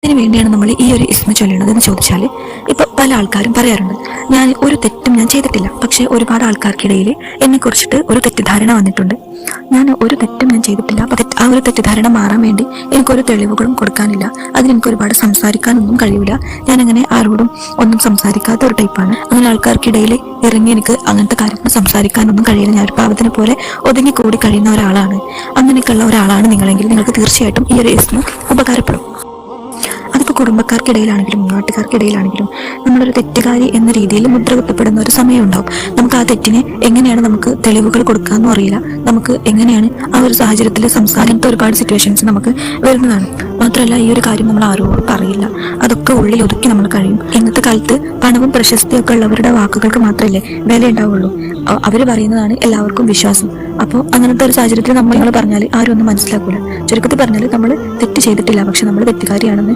അതിനു വേണ്ടിയാണ് നമ്മൾ ഈ ഒരു ഇസ്മ ചൊല്ലുന്നത് എന്ന് ചോദിച്ചാൽ, ഇപ്പൊ പല ആൾക്കാരും പറയാറുണ്ട്, ഞാൻ ഒരു തെറ്റും ഞാൻ ചെയ്തിട്ടില്ല, പക്ഷെ ഒരുപാട് ആൾക്കാർക്കിടയിൽ എന്നെ കുറിച്ചിട്ട് ഒരു തെറ്റിദ്ധാരണ വന്നിട്ടുണ്ട്. ഞാൻ ഒരു തെറ്റും ഞാൻ ചെയ്തിട്ടില്ല, അപ്പൊ ആ ഒരു തെറ്റിദ്ധാരണ മാറാൻ വേണ്ടി എനിക്കൊരു തെളിവുകളും കൊടുക്കാനില്ല, അതിനെനിക്ക് ഒരുപാട് സംസാരിക്കാനൊന്നും കഴിയില്ല, ഞാൻ അങ്ങനെ ആരോടും ഒന്നും സംസാരിക്കാത്ത ഒരു ടൈപ്പാണ്. അങ്ങനെ ആൾക്കാർക്കിടയിൽ ഇറങ്ങി എനിക്ക് അങ്ങനത്തെ കാര്യങ്ങൾ സംസാരിക്കാനൊന്നും കഴിയില്ല. ഞാൻ ഒരു പാവത്തിനെ പോലെ ഒതുങ്ങിക്കൂടി കഴിയുന്ന ഒരാളാണ്. അങ്ങനെയൊക്കെയുള്ള ഒരാളാണ് നിങ്ങളെങ്കിൽ നിങ്ങൾക്ക് തീർച്ചയായിട്ടും ഈ ഒരു ഇസ്മ ഉപകാരപ്പെടും. അതിപ്പോൾ കുടുംബക്കാർക്കിടയിലാണെങ്കിലും നാട്ടുകാർക്കിടയിലാണെങ്കിലും നമ്മളൊരു തെറ്റുകാരി എന്ന രീതിയിൽ മുദ്ര കുത്തപ്പെടുന്ന ഒരു സമയം ഉണ്ടാവും. നമുക്ക് ആ തെറ്റിനെ എങ്ങനെയാണ് നമുക്ക് തെളിവുകൾ കൊടുക്കാമെന്നും അറിയില്ല, നമുക്ക് എങ്ങനെയാണ് ആ ഒരു സാഹചര്യത്തിൽ സംസാരത്തെ ഒരുപാട് സിറ്റുവേഷൻസ് നമുക്ക് വരുന്നതാണ്. മാത്രമല്ല, ഈ ഒരു കാര്യം നമ്മൾ ആരോടും പറയില്ല, അതൊക്കെ ഉള്ളിൽ ഒതുക്കി നമ്മൾ കഴിയും. ഇന്നത്തെ കാലത്ത് പണവും പ്രശസ്തിയൊക്കെ ഉള്ളവരുടെ വാക്കുകൾക്ക് മാത്രമല്ലേ വില ഉണ്ടാവുള്ളൂ. അവർ പറയുന്നതാണ് എല്ലാവർക്കും വിശ്വാസം. അപ്പോൾ അങ്ങനത്തെ ഒരു സാഹചര്യത്തിൽ നമ്മൾ പറഞ്ഞാൽ ആരും ഒന്നും മനസ്സിലാക്കൂല. ചുരുക്കത്തിൽ പറഞ്ഞാൽ നമ്മൾ തെറ്റ് ചെയ്തിട്ടില്ല, പക്ഷെ നമ്മൾ തെറ്റുകാരിയാണെന്ന്